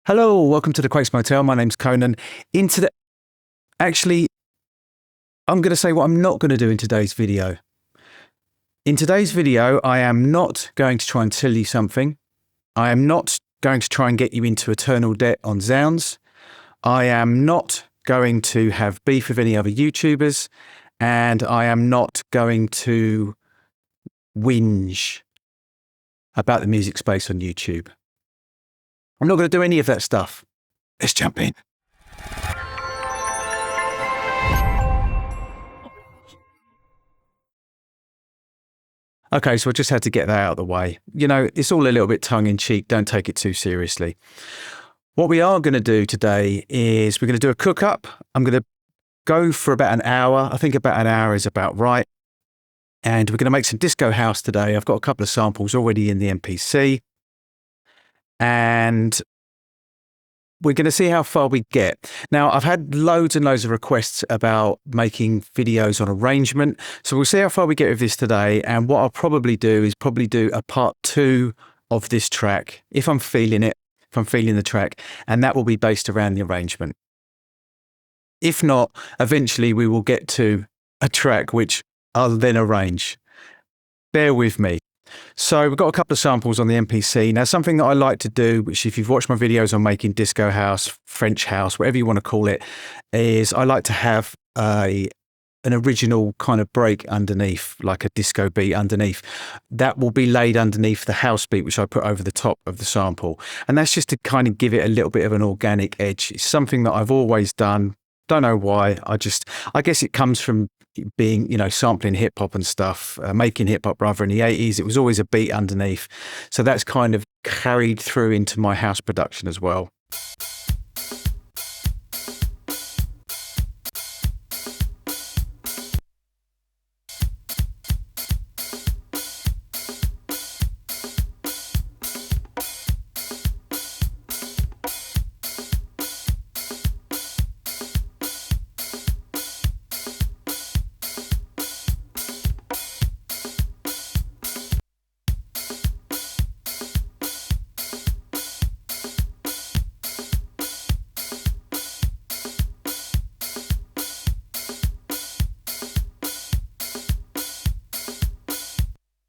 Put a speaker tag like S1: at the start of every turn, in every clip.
S1: Hello, welcome to the Quakes Motel. My name's Conan. Actually, I'm going to say what I'm not going to do in today's video. In today's video, I am not going to try and tell you something. I am not going to try and get you into eternal debt on sounds. I am not going to have beef with any other YouTubers, and I am not going to whinge about the music space on YouTube. I'm not going to do any of that stuff. Let's jump in. Okay, so I just had to get that out of the way. You know, it's all a little bit tongue-in-cheek. Don't take it too seriously. What we are going to do today is we're going to do a cook-up. I'm going to go for about an hour. I think about an hour is about right. And we're going to make some disco house today. I've got a couple of samples already in the MPC. And we're going to see how far we get. Now, I've had loads and loads of requests about making videos on arrangement. So we'll see how far we get with this today. And what I'll probably do is do a part 2 of this track, if I'm feeling it, if I'm feeling the track. And that will be based around the arrangement. If not, eventually we will get to a track which I'll then arrange. Bear with me. So we've got a couple of samples on the MPC. Now, something that I like to do, which if you've watched my videos on making disco house, French house, whatever you want to call it, is I like to have an original kind of break underneath, like a disco beat underneath. That will be laid underneath the house beat, which I put over the top of the sample. And that's just to kind of give it a little bit of an organic edge. It's something that I've always done. Don't know why. I guess it comes from being, you know, sampling hip hop and stuff, making hip hop rather in the 80s. It was always a beat underneath. So that's kind of carried through into my house production as well.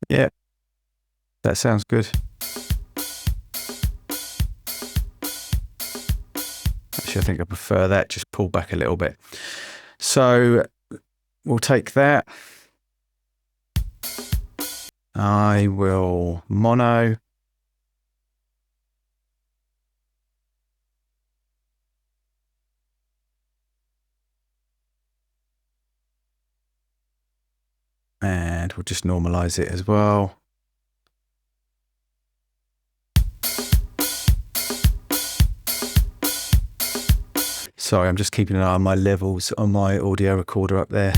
S1: Yeah, that sounds good. Actually, I think I prefer that. Just pull back a little bit. So we'll take that. I will mono. And we'll just normalize it as well. Sorry, I'm just keeping an eye on my levels on my audio recorder up there.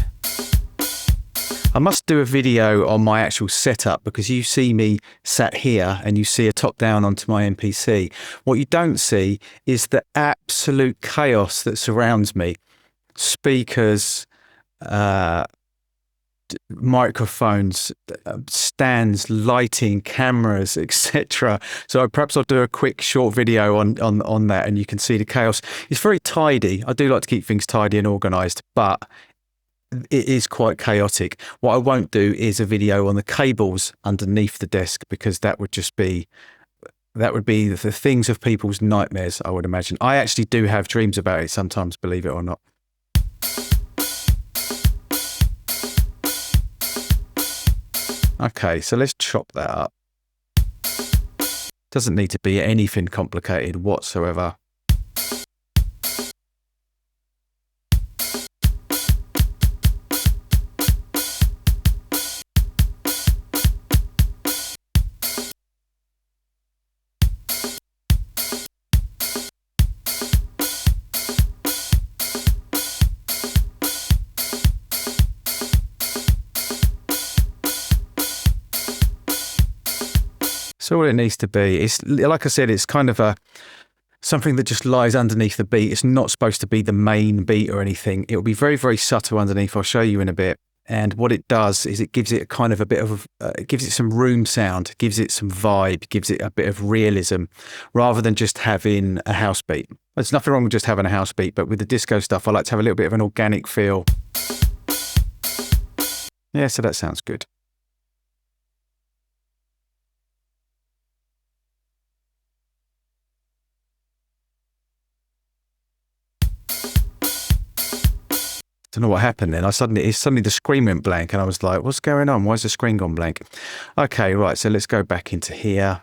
S1: I must do a video on my actual setup because you see me sat here and you see a top down onto my MPC. What you don't see is the absolute chaos that surrounds me. Speakers, microphones, stands, lighting, cameras, etc. So perhaps I'll do a quick short video on that and you can see the chaos. It's very tidy. I do like to keep things tidy and organised, but it is quite chaotic. What I won't do is a video on the cables underneath the desk because that would be the things of people's nightmares, I would imagine. I actually do have dreams about it sometimes, believe it or not. Okay, so let's chop that up. Doesn't need to be anything complicated whatsoever. So all it needs to be, it's like I said, it's kind of something that just lies underneath the beat. It's not supposed to be the main beat or anything. It will be very, very subtle underneath. I'll show you in a bit. And what it does is it gives it a kind of a bit of, it gives it some room sound, gives it some vibe, gives it a bit of realism, rather than just having a house beat. There's nothing wrong with just having a house beat, but with the disco stuff, I like to have a little bit of an organic feel. Yeah, so that sounds good. Don't know what happened then. Suddenly the screen went blank and I was like, what's going on? Why is the screen gone blank? Okay, right, so let's go back into here.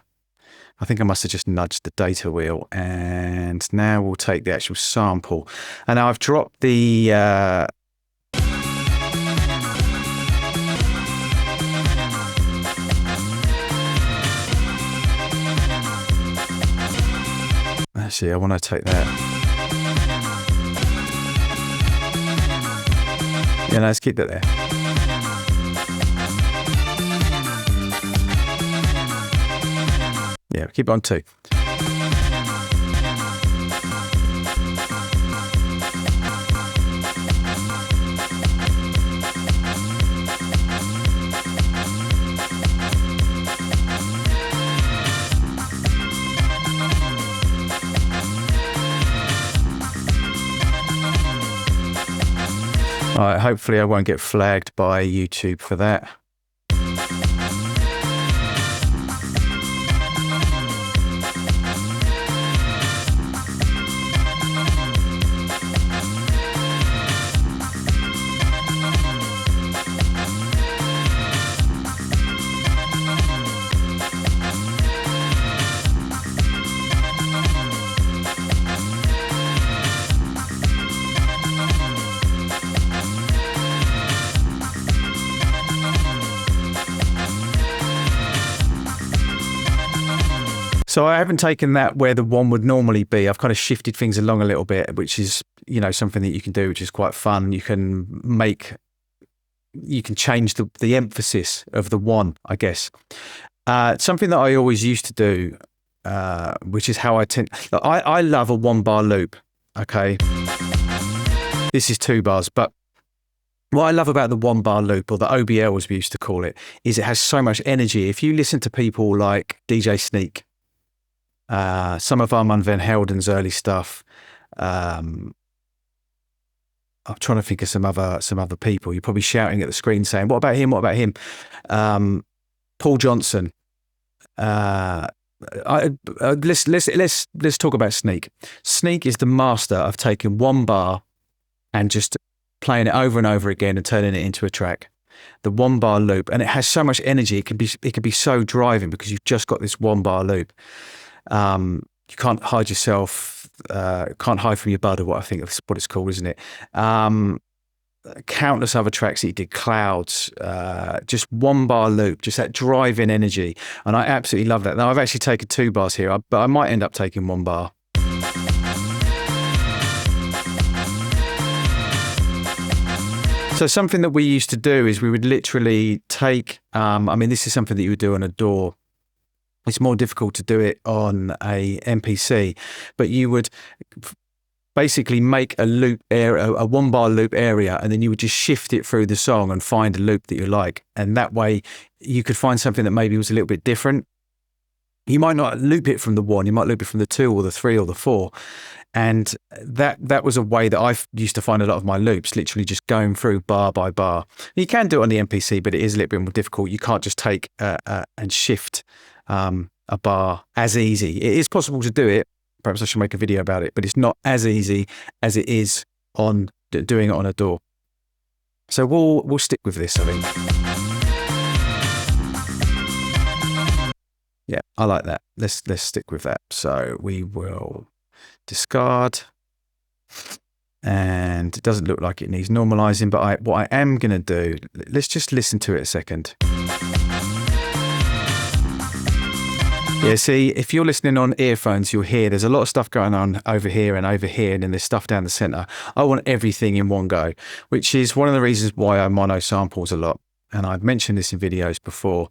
S1: I think I must have just nudged the data wheel, and now we'll take the actual sample. And now I've dropped the actually, I want to take that. Yeah, no, let's keep that there. Yeah, keep it on 2. All right, hopefully I won't get flagged by YouTube for that. So I haven't taken that where the one would normally be. I've kind of shifted things along a little bit, which is, you know, something that you can do, which is quite fun. You can change the emphasis of the one, I guess. Something that I always used to do, which is how I love a 1-bar loop. Okay. This is 2 bars, but what I love about the 1-bar loop, or the OBL as we used to call it, is it has so much energy. If you listen to people like DJ Sneak, some of Armand van Helden's early stuff, I'm trying to think of some other people. You're probably shouting at the screen saying, "What about him? What about him?" Paul Johnson. Let's talk about Sneak. Sneak is the master of taking 1 bar and just playing it over and over again and turning it into a track. The 1-bar loop, and it has so much energy. It can be so driving because you've just got this 1-bar loop. You can't hide yourself, can't hide from your bud, or what I think is what it's called, isn't it? Countless other tracks that he did, Clouds, just 1-bar loop, just that driving energy. And I absolutely love that. Now I've actually taken 2 bars here, but I might end up taking 1 bar. So something that we used to do is we would literally take, I mean, this is something that you would do on a DAW. It's more difficult to do it on a MPC, but you would basically make a loop area, a 1-bar loop area, and then you would just shift it through the song and find a loop that you like. And that way you could find something that maybe was a little bit different. You might not loop it from the 1, you might loop it from the 2 or the 3 or the 4. And that was a way that I used to find a lot of my loops, literally just going through bar by bar. You can do it on the MPC, but it is a little bit more difficult. You can't just take and shift a bar as easy. It is possible to do it. Perhaps I should make a video about it, but it's not as easy as it is on doing it on a DAW. So we'll stick with this, I think. Yeah, I like that. Let's stick with that. So we will discard, and it doesn't look like it needs normalizing, but what I am going to do, let's just listen to it a second. Yeah, see, if you're listening on earphones, you'll hear there's a lot of stuff going on over here, and then there's stuff down the center. I want everything in one go, which is one of the reasons why I mono samples a lot. And I've mentioned this in videos before.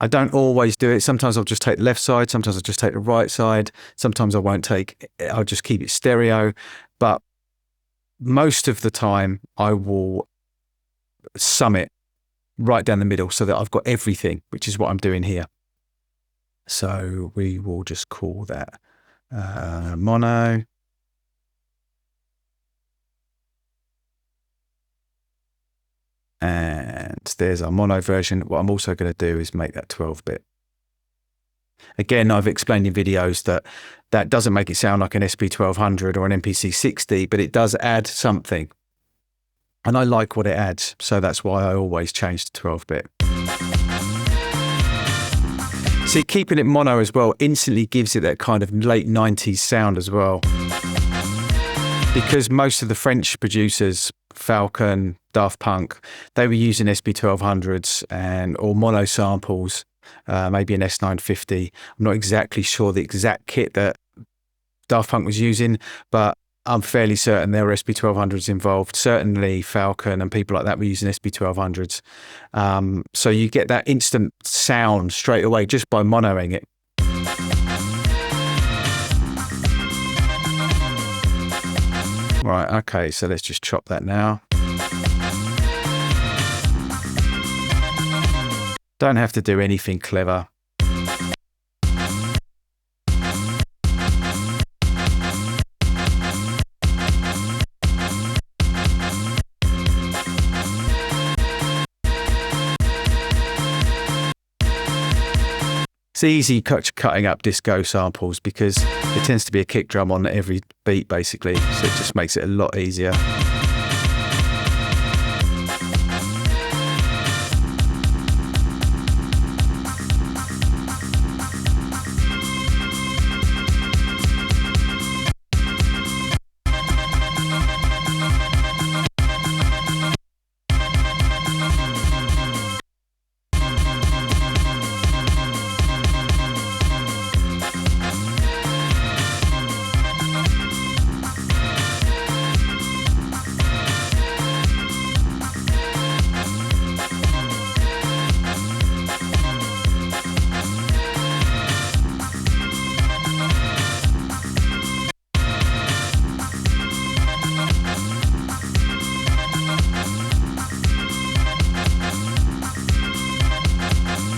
S1: I don't always do it. Sometimes I'll just take the left side. Sometimes I'll just take the right side. Sometimes I won't take, I'll just keep it stereo. But most of the time I will sum it right down the middle so that I've got everything, which is what I'm doing here. So we will just call that mono. And there's our mono version. What I'm also going to do is make that 12-bit. Again, I've explained in videos that that doesn't make it sound like an SP1200 or an MPC 60, but it does add something. And I like what it adds, so that's why I always change to 12-bit. See, keeping it mono as well instantly gives it that kind of late 90s sound as well. Because most of the French producers, Falcon, Daft Punk, they were using SP1200s or mono samples, maybe an S950. I'm not exactly sure the exact kit that Daft Punk was using, but I'm fairly certain there were SP1200s involved. Certainly Falcon and people like that were using SP1200s. So you get that instant sound straight away just by monoing it. Right, okay, so let's just chop that now. Don't have to do anything clever. It's easy cutting up disco samples because there tends to be a kick drum on every beat basically, so it just makes it a lot easier.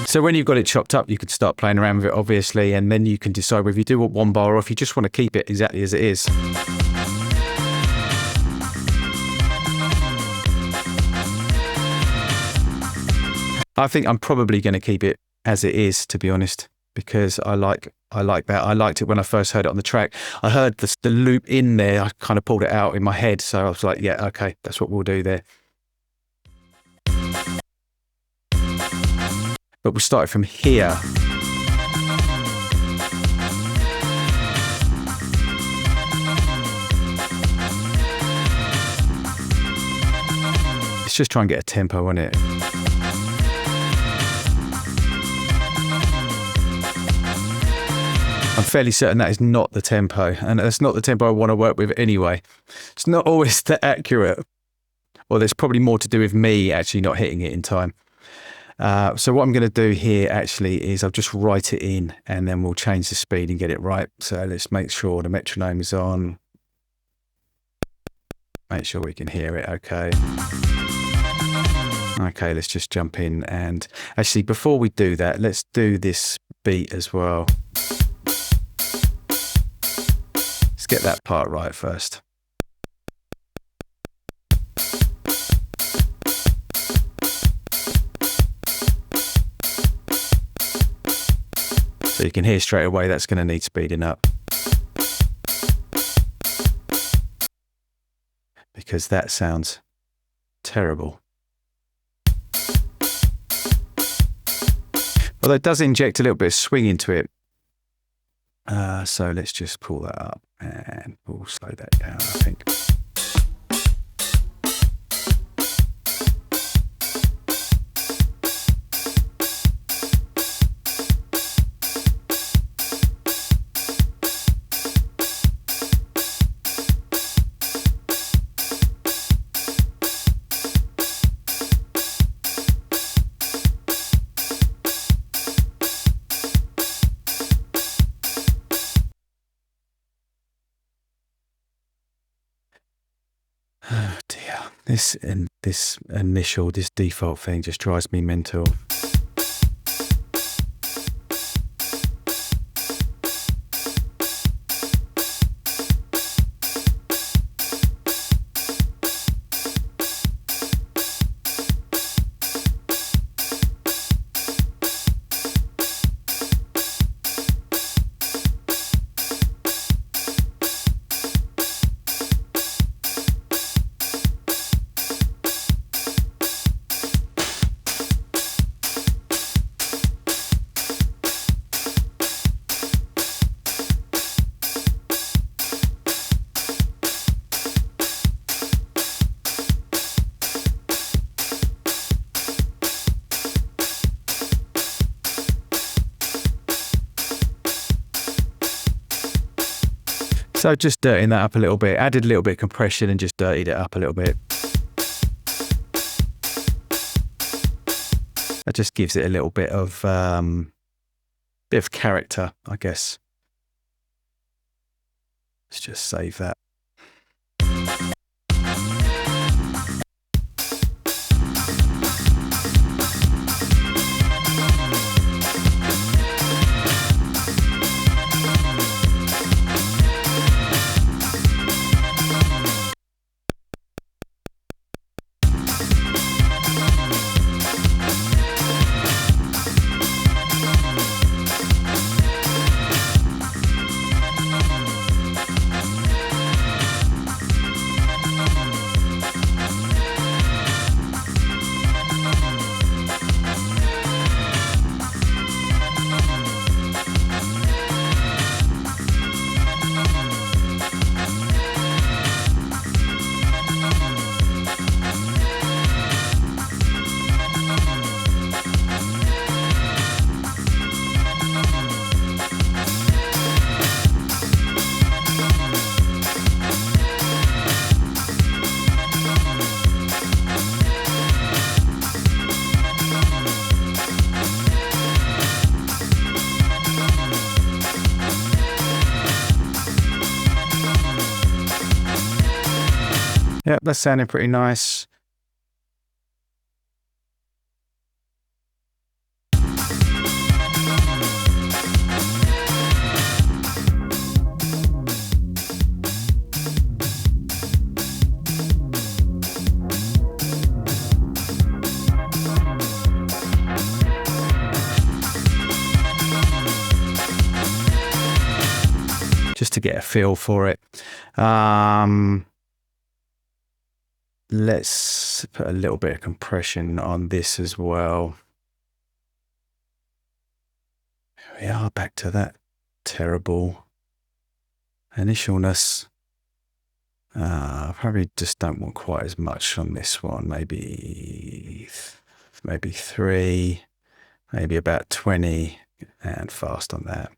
S1: So when you've got it chopped up, you can start playing around with it, obviously, and then you can decide whether you do want one bar or if you just want to keep it exactly as it is. I think I'm probably going to keep it as it is, to be honest, because I like that. I liked it when I first heard it on the track. I heard the loop in there. I kind of pulled it out in my head, so I was like, yeah, okay, that's what we'll do there. But we'll start it from here. Let's just try and get a tempo on it. I'm fairly certain that is not the tempo, and that's not the tempo I want to work with anyway. It's not always that accurate. Well, there's probably more to do with me actually not hitting it in time. So what I'm going to do here actually is I'll just write it in and then we'll change the speed and get it right. So let's make sure the metronome is on. Make sure we can hear it okay. Okay, let's just jump in, and actually before we do that, let's do this beat as well. Let's get that part right first. So you can hear straight away that's going to need speeding up. Because that sounds terrible. Although it does inject a little bit of swing into it. So let's just pull that up and we'll slow that down, I think. This default thing just drives me mental. So just dirtying that up a little bit, added a little bit of compression and just dirtied it up a little bit. That just gives it a little bit of character, I guess. Let's just save that. Yep, that's sounding pretty nice. Just to get a feel for it. Let's put a little bit of compression on this as well. Here we are, back to that terrible initialness. Probably just don't want quite as much on this one. Maybe 3, maybe about 20, and fast on that.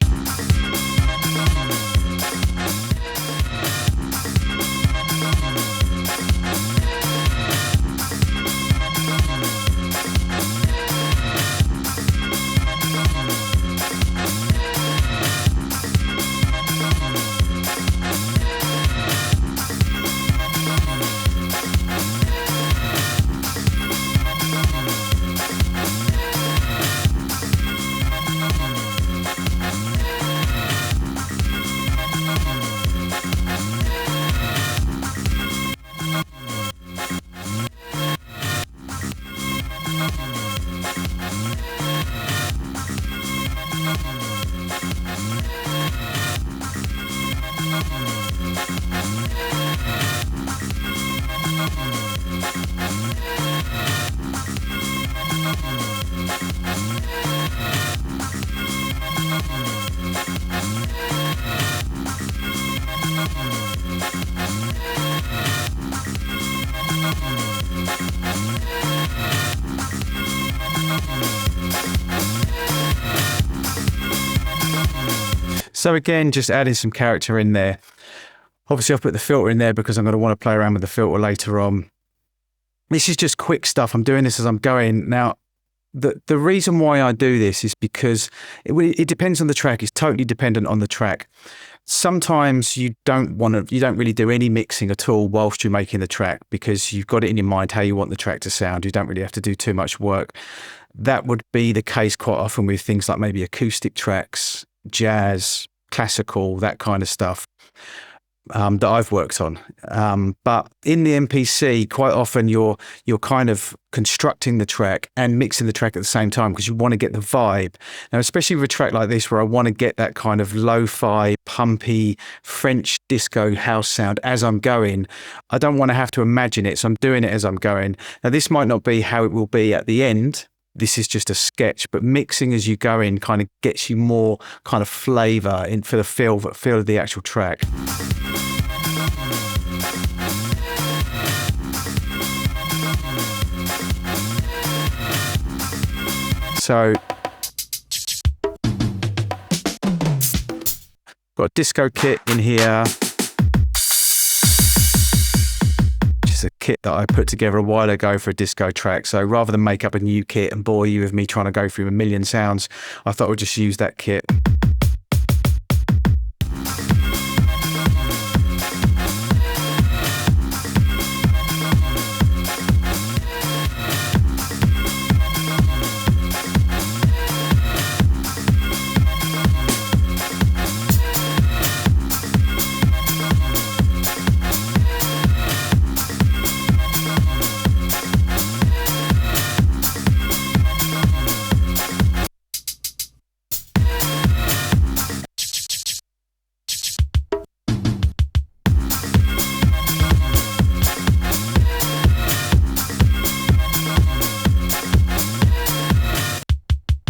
S1: So again, just adding some character in there. Obviously I've put the filter in there because I'm going to want to play around with the filter later on. This is just quick stuff. I'm doing this as I'm going. Now, the reason why I do this is because it depends on the track. It's totally dependent on the track. Sometimes you don't really do any mixing at all whilst you're making the track, because you've got it in your mind how you want the track to sound. You don't really have to do too much work. That would be the case quite often with things like maybe acoustic tracks, jazz, classical, that kind of stuff. That I've worked on. But in the MPC, quite often you're kind of constructing the track and mixing the track at the same time, because you want to get the vibe. Now, especially with a track like this where I want to get that kind of lo-fi, pumpy, French disco house sound as I'm going, I don't want to have to imagine it, so I'm doing it as I'm going. Now, this might not be how it will be at the end. This is just a sketch, but mixing as you go in kind of gets you more kind of flavour in for the feel of the actual track. So, got a disco kit in here. Just a kit that I put together a while ago for a disco track. So rather than make up a new kit and bore you with me trying to go through a million sounds, I thought I'd just use that kit.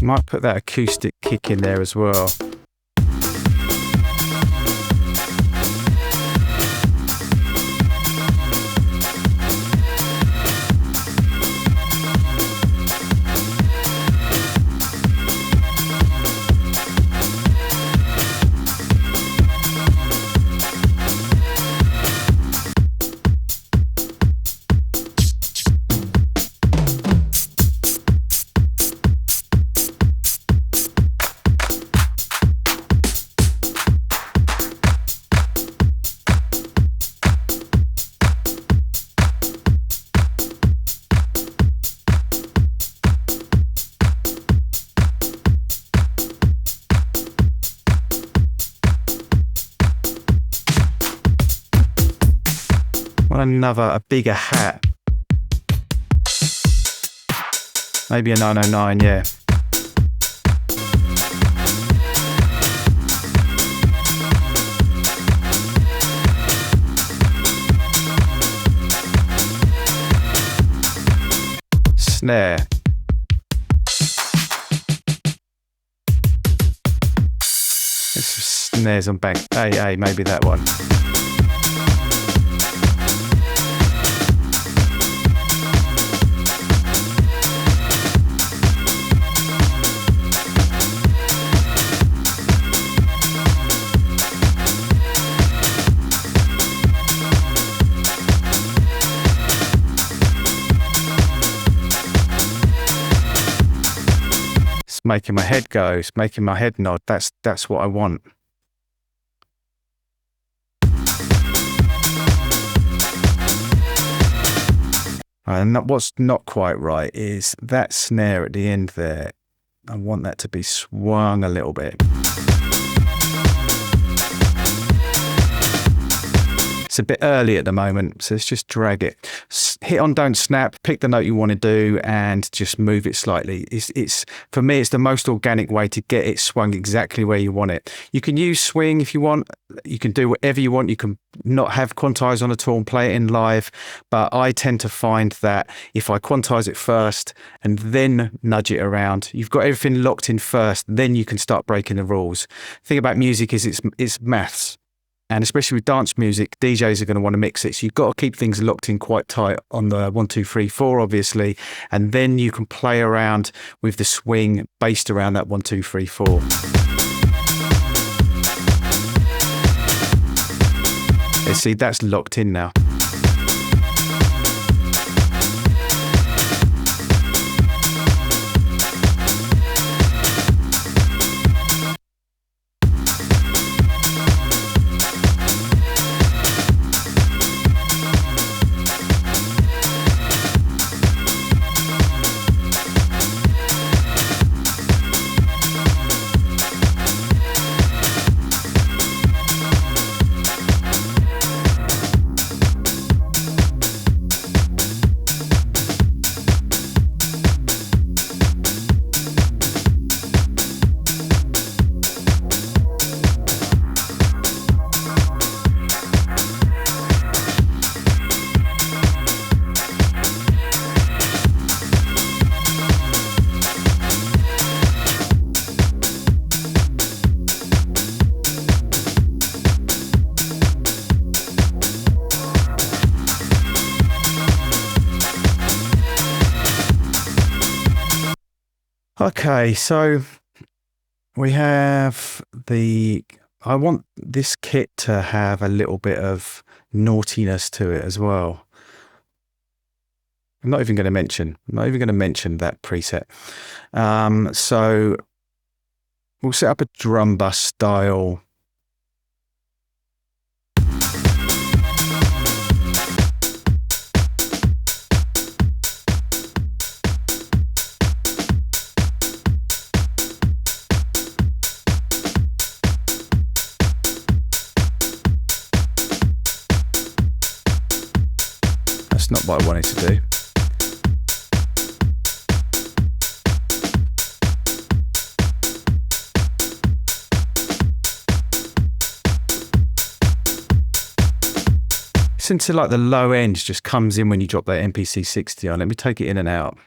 S1: Might put that acoustic kick in there as well. A bigger hat. Maybe a 909, yeah. Snare. There's some snares on bank. AA, maybe that one. Making my head go, it's making my head nod. That's what I want. And what's not quite right is that snare at the end there. I want that to be swung a little bit. It's a bit early at the moment, so let's just drag it. Hit on don't snap, pick the note you want to do and just move it slightly. It's for me, it's the most organic way to get it swung exactly where you want it. You can use swing if you want. You can do whatever you want. You can not have quantize on at all and play it in live. But I tend to find that if I quantize it first and then nudge it around, you've got everything locked in first, then you can start breaking the rules. The thing about music is it's maths. And especially with dance music, DJs are going to want to mix it. So you've got to keep things locked in quite tight on the 1, 2, 3, 4, obviously. And then you can play around with the swing based around that 1, 2, 3, 4. Yeah, see, that's locked in now. Okay, so we have I want this kit to have a little bit of naughtiness to it as well. I'm not even going to mention that preset. So we'll set up a drum bus style. That's not what I wanted to do. Into like the low end just comes in when you drop that MPC 60 on. Let me take it in and out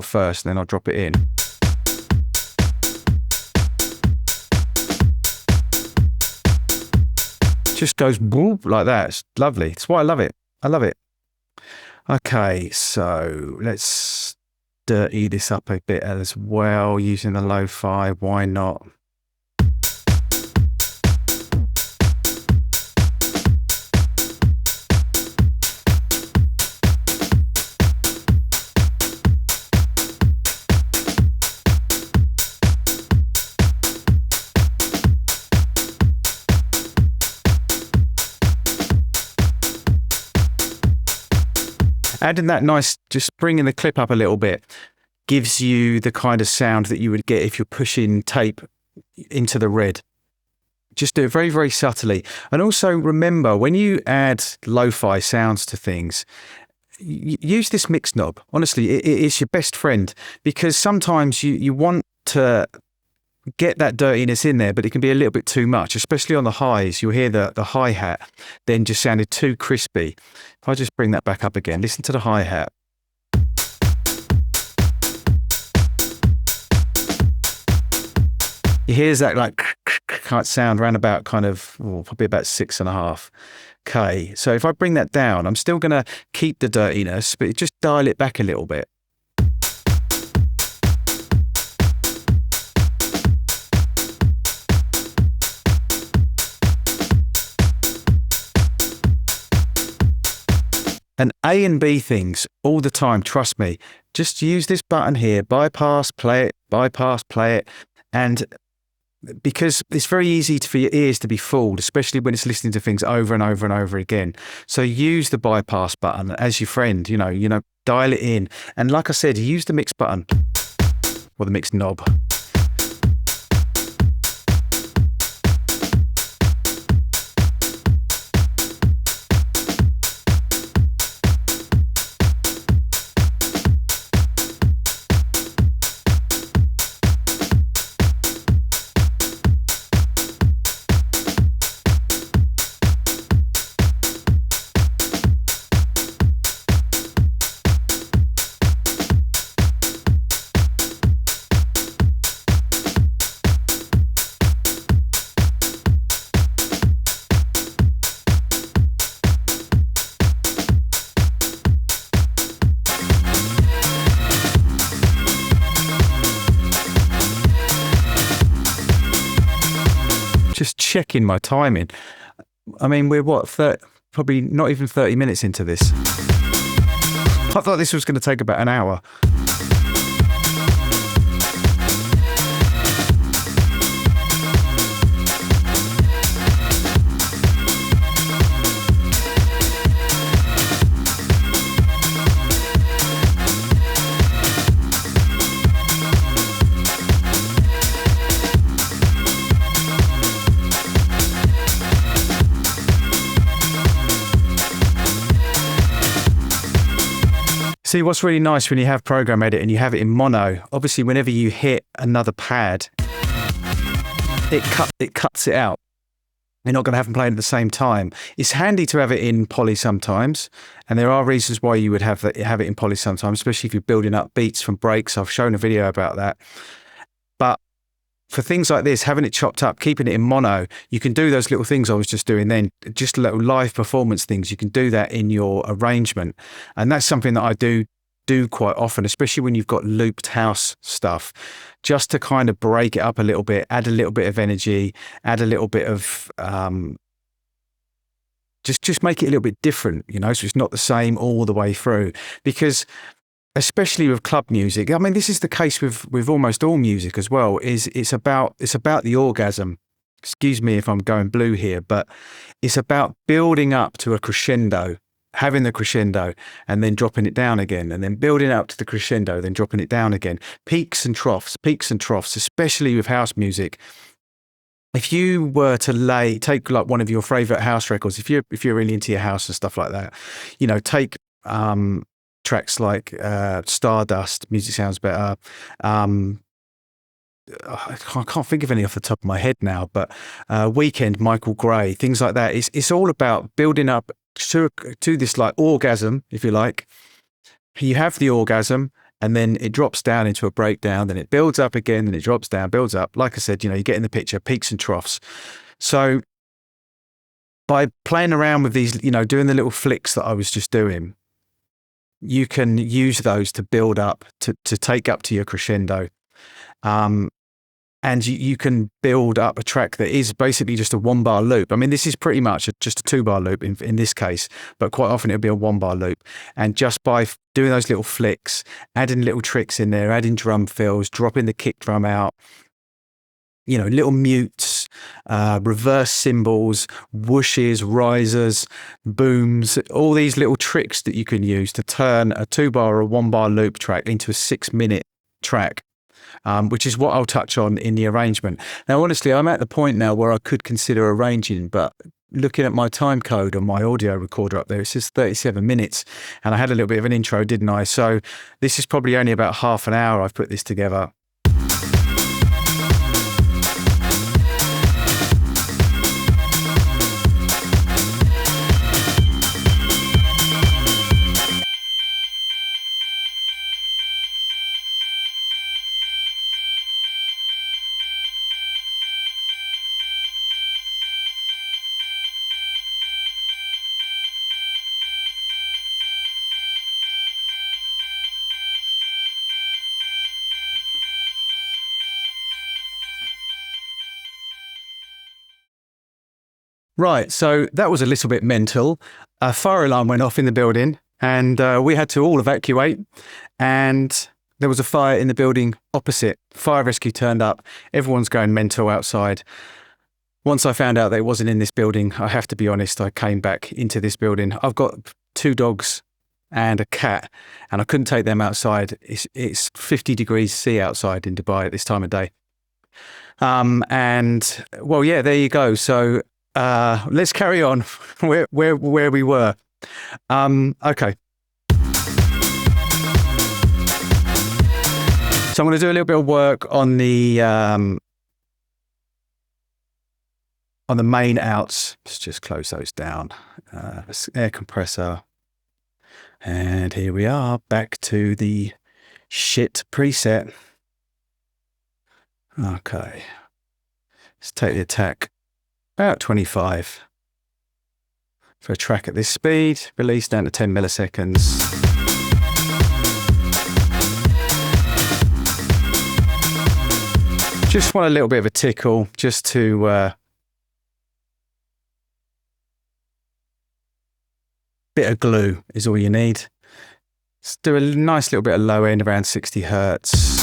S1: first, and then I'll drop it in. Just goes whoop like that. It's lovely. It's why I love it. I love it. Okay, so let's dirty this up a bit as well using the lo-fi. Why not? Adding that nice, just bringing the clip up a little bit, gives you the kind of sound that you would get if you're pushing tape into the red. Just do it very, very subtly. And also remember, when you add lo-fi sounds to things, use this mix knob. Honestly, it is your best friend, because sometimes you want to get that dirtiness in there, but it can be a little bit too much, especially on the highs. You'll hear the hi-hat then just sounded too crispy. If I just bring that back up again, listen to the hi-hat. You hear that like sound round about kind of probably about 6.5. Okay, so if I bring that down, I'm still going to keep the dirtiness, but just dial it back a little bit. And A and B things all the time, trust me. Just use this button here, bypass, play it. And because it's very easy for your ears to be fooled, especially when it's listening to things over and over and over again. So use the bypass button as your friend, you know, dial it in. And like I said, use the mix button or the mix knob. Just checking my timing. I mean, we're probably not even 30 minutes into this. I thought this was going to take about an hour. See, what's really nice when you have Program Edit and you have it in mono, obviously whenever you hit another pad, it cuts it out. You're not going to have them playing at the same time. It's handy to have it in poly sometimes, and there are reasons why you would have it in poly sometimes, especially if you're building up beats from breaks. I've shown a video about that. But for things like this, having it chopped up, keeping it in mono, you can do those little things I was just doing then, just little live performance things. You can do that in your arrangement. And that's something that I do do quite often, especially when you've got looped house stuff, just to kind of break it up a little bit, add a little bit of energy, add a little bit of just make it a little bit different, you know, so it's not the same all the way through. Because especially with club music, I mean, this is the case with almost all music as well, is it's about the orgasm. Excuse me if I'm going blue here, but it's about building up to a crescendo, having the crescendo and then dropping it down again, and then building up to the crescendo, then dropping it down again. Peaks and troughs, especially with house music. If you were to take like one of your favorite house records, if you're really into your house and stuff like that, you know, take tracks like Stardust, Music Sounds Better. I can't think of any off the top of my head now, but Weekend, Michael Gray, things like that. It's all about building up to this like orgasm, if you like. You have the orgasm, and then it drops down into a breakdown, then it builds up again, then it drops down, builds up. Like I said, you know, you get in the picture, peaks and troughs. So by playing around with these, you know, doing the little flicks that I was just doing, you can use those to build up, to take up to your crescendo. And you can build up a track that is basically just a 1-bar loop. I mean, this is pretty much just a 2-bar loop in this case, but quite often it'll be a 1-bar loop. And just by doing those little flicks, adding little tricks in there, adding drum fills, dropping the kick drum out, you know, little mutes, reverse cymbals, whooshes, risers, booms, all these little tricks that you can use to turn a 2-bar or a 1-bar loop track into a 6-minute track. Which is what I'll touch on in the arrangement. Now, honestly, I'm at the point now where I could consider arranging, but looking at my time code on my audio recorder up there, it says 37 minutes, and I had a little bit of an intro, didn't I? So this is probably only about half an hour I've put this together. Right, so that was a little bit mental. A fire alarm went off in the building, and we had to all evacuate, and there was a fire in the building opposite. Fire rescue turned up. Everyone's going mental outside. Once I found out that it wasn't in this building, I have to be honest, I came back into this building. I've got 2 dogs and a cat, and I couldn't take them outside. It's 50 degrees C outside in Dubai at this time of day. And well, yeah, there you go. So let's carry on where we were. Okay. So I'm going to do a little bit of work on the main outs. Let's just close those down. Air compressor. And here we are, back to the shit preset. Okay. Let's take the attack about 25 for a track at this speed, release down to 10 milliseconds. Just want a little bit of a tickle, just to bit of glue is all you need. Let's do a nice little bit of low end around 60 hertz.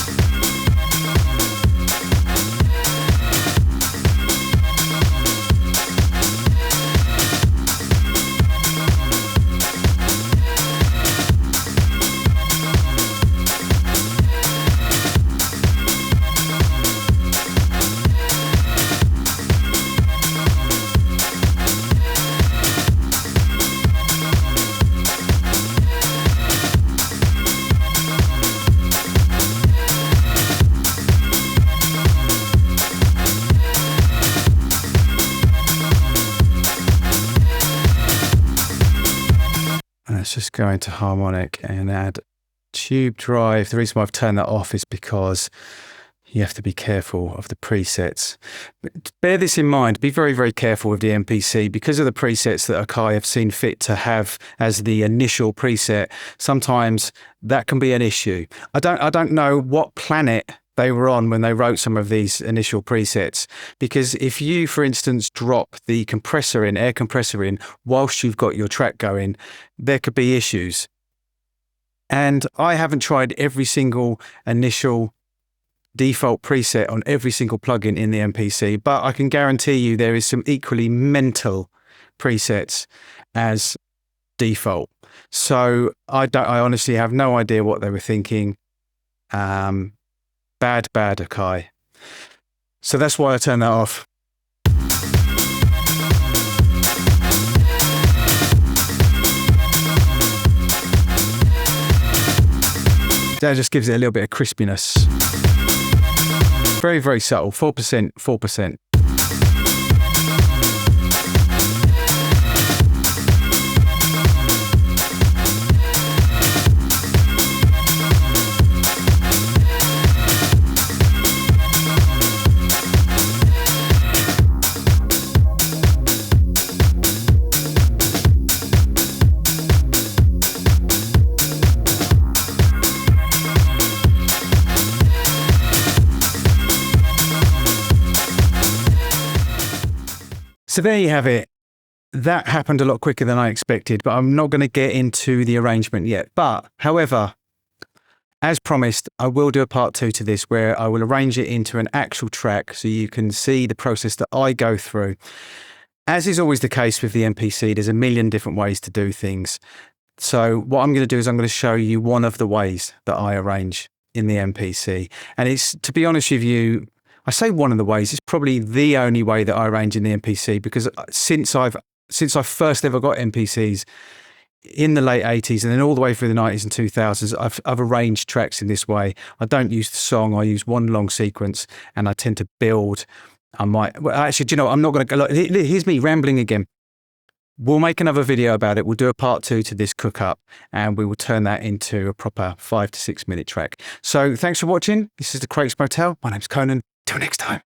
S1: Let's just go into harmonic and add tube drive. The reason why I've turned that off is because you have to be careful of the presets. Bear this in mind, be very, very careful with the MPC because of the presets that Akai have seen fit to have as the initial preset. Sometimes that can be an issue. I don't know what planet they were on when they wrote some of these initial presets, because if you, for instance, drop the compressor in, air compressor in, whilst you've got your track going, there could be issues. And I haven't tried every single initial default preset on every single plugin in the MPC, but I can guarantee you there is some equally mental presets as default. So I honestly have no idea what they were thinking. Bad Akai. So that's why I turned that off. That just gives it a little bit of crispiness. Very, very subtle, 4%, 4%. So there you have it. That happened a lot quicker than I expected, but I'm not going to get into the arrangement yet. But, however, as promised, I will do a part 2 to this where I will arrange it into an actual track so you can see the process that I go through. As is always the case with the MPC, there's a million different ways to do things. So what I'm going to do is I'm going to show you one of the ways that I arrange in the MPC. And it's, to be honest with you, I say one of the ways, it's probably the only way that I arrange in the MPC, because since I first ever got MPCs in the late 80s and then all the way through the 90s and 2000s, I've arranged tracks in this way. I don't use the song, I use one long sequence, and I tend to build. Well, actually, do you know, I'm not going to go, here's me rambling again. We'll make another video about it. We'll do a part 2 to this cook up, and we will turn that into a proper 5 to 6 minute track. So thanks for watching. This is the Craig's Motel. My name's Conan. Till next time.